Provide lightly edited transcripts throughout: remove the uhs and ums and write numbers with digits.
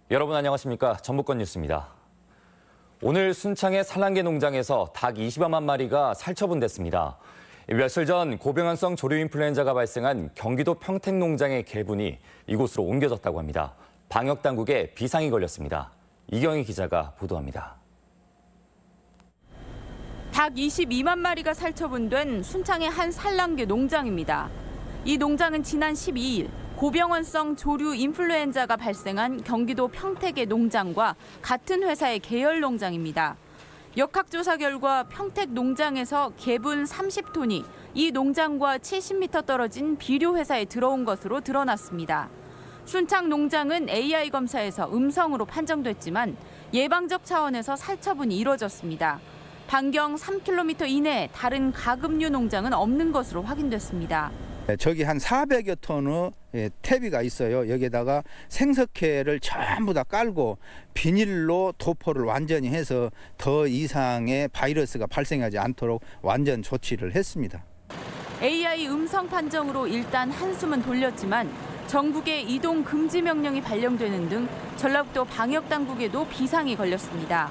여러분 안녕하십니까? 전북권 뉴스입니다. 오늘 순창의 산란계 농장에서 닭 20여만 마리가 살처분됐습니다. 며칠 전 고병환성 조류 인플루엔자가 발생한 경기도 평택 농장의 개분이 이곳으로 옮겨졌다고 합니다. 방역 당국에 비상이 걸렸습니다. 이경희 기자가 보도합니다. 닭 22만 마리가 살처분된 순창의 한 산란계 농장입니다. 이 농장은 지난 12일 고병환성 조류 인플루엔자가 발생한 경기도 평택의 농장과 같은 회사의 계열 농장입니다. 역학조사 결과 평택 농장에서 개분 30톤이 이 농장과 70m 떨어진 비료 회사에 들어온 것으로 드러났습니다. 순창 농장은 AI 검사에서 음성으로 판정됐지만 예방적 차원에서 살처분이 이뤄졌습니다. 반경 3km 이내에 다른 가금류 농장은 없는 것으로 확인됐습니다. 저기 한 400여 톤의 퇴비가 있어요. 여기에다가 생석회를 전부 다 깔고 비닐로 도포를 완전히 해서 더 이상의 바이러스가 발생하지 않도록 완전 조치를 했습니다. AI 음성 판정으로 일단 한숨은 돌렸지만 전국에 이동 금지 명령이 발령되는 등 전라북도 방역 당국에도 비상이 걸렸습니다.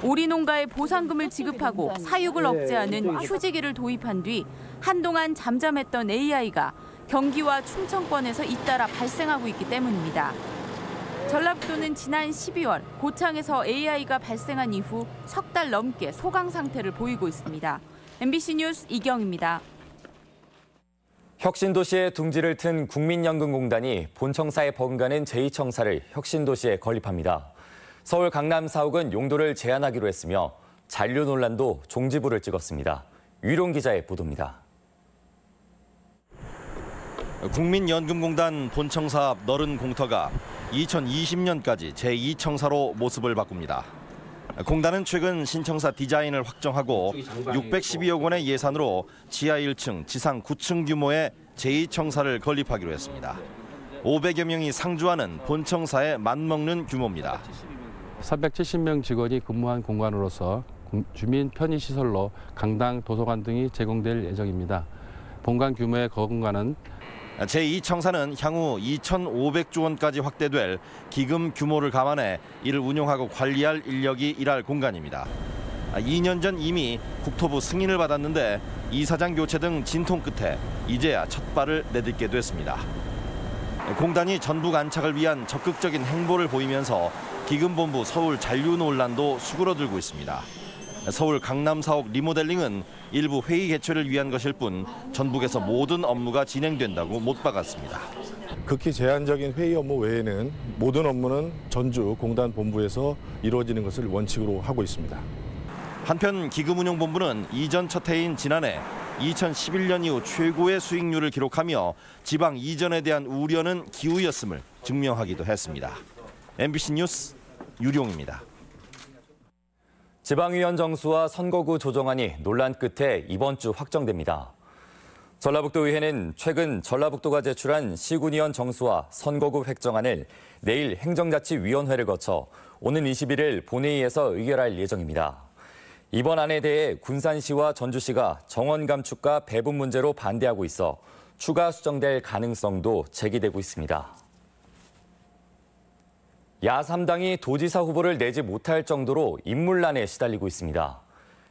오리 농가에 보상금을 지급하고 사육을 억제하는 휴지기를 도입한 뒤 한동안 잠잠했던 AI가 경기와 충청권에서 잇따라 발생하고 있기 때문입니다. 전라북도는 지난 12월 고창에서 AI가 발생한 이후 석 달 넘게 소강 상태를 보이고 있습니다. MBC 뉴스 이경입니다. 혁신도시의 둥지를 튼 국민연금공단이 본청사에 버금가는 제2청사를 혁신도시에 건립합니다. 서울 강남 사옥은 용도를 제한하기로 했으며 잔류 논란도 종지부를 찍었습니다. 유룡 기자의 보도입니다. 국민연금공단 본청사 앞 너른 공터가 2020년까지 제2청사로 모습을 바꿉니다. 공단은 최근 신청사 디자인을 확정하고 612억 원의 예산으로 지하 1층, 지상 9층 규모의 제2청사를 건립하기로 했습니다. 500여 명이 상주하는 본청사에 맞먹는 규모입니다. 370명 직원이 근무한 공간으로서 주민 편의시설로 강당, 도서관 등이 제공될 예정입니다. 본관 규모의 공간은 제2청사는 향후 2,500조 원까지 확대될 기금 규모를 감안해 이를 운영하고 관리할 인력이 일할 공간입니다. 2년 전 이미 국토부 승인을 받았는데 이사장 교체 등 진통 끝에 이제야 첫 발을 내딛게 됐습니다. 공단이 전북 안착을 위한 적극적인 행보를 보이면서 기금본부 서울 잔류 논란도 수그러들고 있습니다. 서울 강남 사옥 리모델링은 일부 회의 개최를 위한 것일 뿐 전북에서 모든 업무가 진행된다고 못 박았습니다. 극히 제한적인 회의 업무 외에는 모든 업무는 전주 공단 본부에서 이루어지는 것을 원칙으로 하고 있습니다. 한편 기금운용본부는 이전 첫 해인 지난해 2011년 이후 최고의 수익률을 기록하며 지방 이전에 대한 우려는 기우였음을 증명하기도 했습니다. MBC 뉴스 유룡입니다. 지방의원 정수와 선거구 조정안이 논란 끝에 이번 주 확정됩니다. 전라북도의회는 최근 전라북도가 제출한 시군의원 정수와 선거구 획정안을 내일 행정자치위원회를 거쳐 오는 21일 본회의에서 의결할 예정입니다. 이번 안에 대해 군산시와 전주시가 정원 감축과 배분 문제로 반대하고 있어 추가 수정될 가능성도 제기되고 있습니다. 야3당이 도지사 후보를 내지 못할 정도로 인물난에 시달리고 있습니다.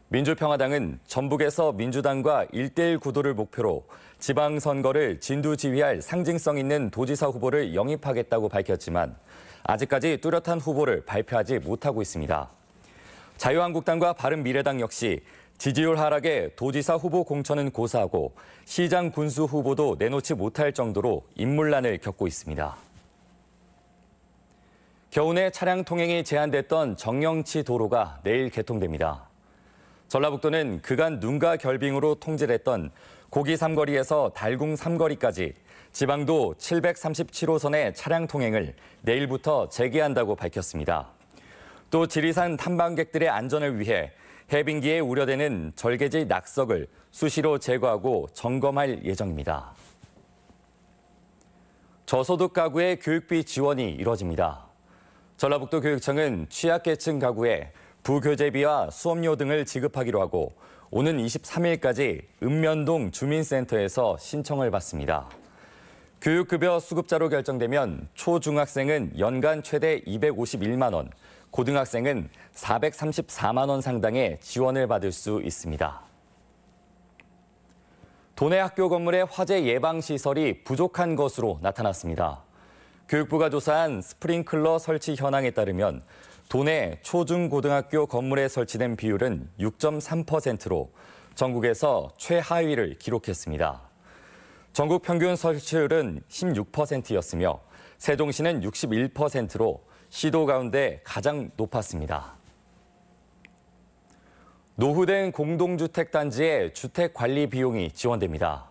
민주평화당은 전북에서 민주당과 1대1 구도를 목표로 지방선거를 진두지휘할 상징성 있는 도지사 후보를 영입하겠다고 밝혔지만 아직까지 뚜렷한 후보를 발표하지 못하고 있습니다. 자유한국당과 바른미래당 역시 지지율 하락에 도지사 후보 공천은 고사하고 시장 군수 후보도 내놓지 못할 정도로 인물난을 겪고 있습니다. 겨우내 차량 통행이 제한됐던 정영치 도로가 내일 개통됩니다. 전라북도는 그간 눈과 결빙으로 통제됐던 고기 삼거리에서 달궁 삼거리까지 지방도 737호선의 차량 통행을 내일부터 재개한다고 밝혔습니다. 또 지리산 탐방객들의 안전을 위해 해빙기에 우려되는 절개지 낙석을 수시로 제거하고 점검할 예정입니다. 저소득 가구의 교육비 지원이 이뤄집니다. 전라북도 교육청은 취약계층 가구에 부교재비와 수업료 등을 지급하기로 하고 오는 23일까지 읍면동 주민센터에서 신청을 받습니다. 교육급여 수급자로 결정되면 초중학생은 연간 최대 251만 원, 고등학생은 434만 원 상당의 지원을 받을 수 있습니다. 도내 학교 건물의 화재 예방 시설이 부족한 것으로 나타났습니다. 교육부가 조사한 스프링클러 설치 현황에 따르면 도내 초중고등학교 건물에 설치된 비율은 6.3%로 전국에서 최하위를 기록했습니다. 전국 평균 설치율은 16%였으며 세종시는 61%로 시도 가운데 가장 높았습니다. 노후된 공동주택 단지의 주택 관리 비용이 지원됩니다.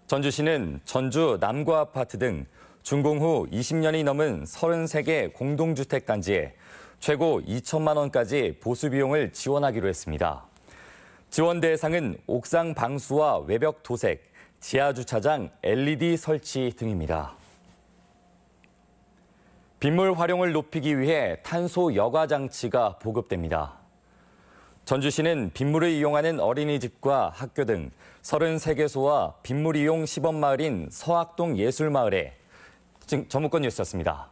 전주시는 전주 남구 아파트 등 준공 후 20년이 넘은 33개 공동주택 단지에 최고 2천만 원까지 보수 비용을 지원하기로 했습니다. 지원 대상은 옥상 방수와 외벽 도색, 지하 주차장 LED 설치 등입니다. 빗물 활용을 높이기 위해 탄소 여과 장치가 보급됩니다. 전주시는 빗물을 이용하는 어린이집과 학교 등 33개소와 빗물 이용 시범마을인 서학동 예술마을에 전문권 뉴스였습니다.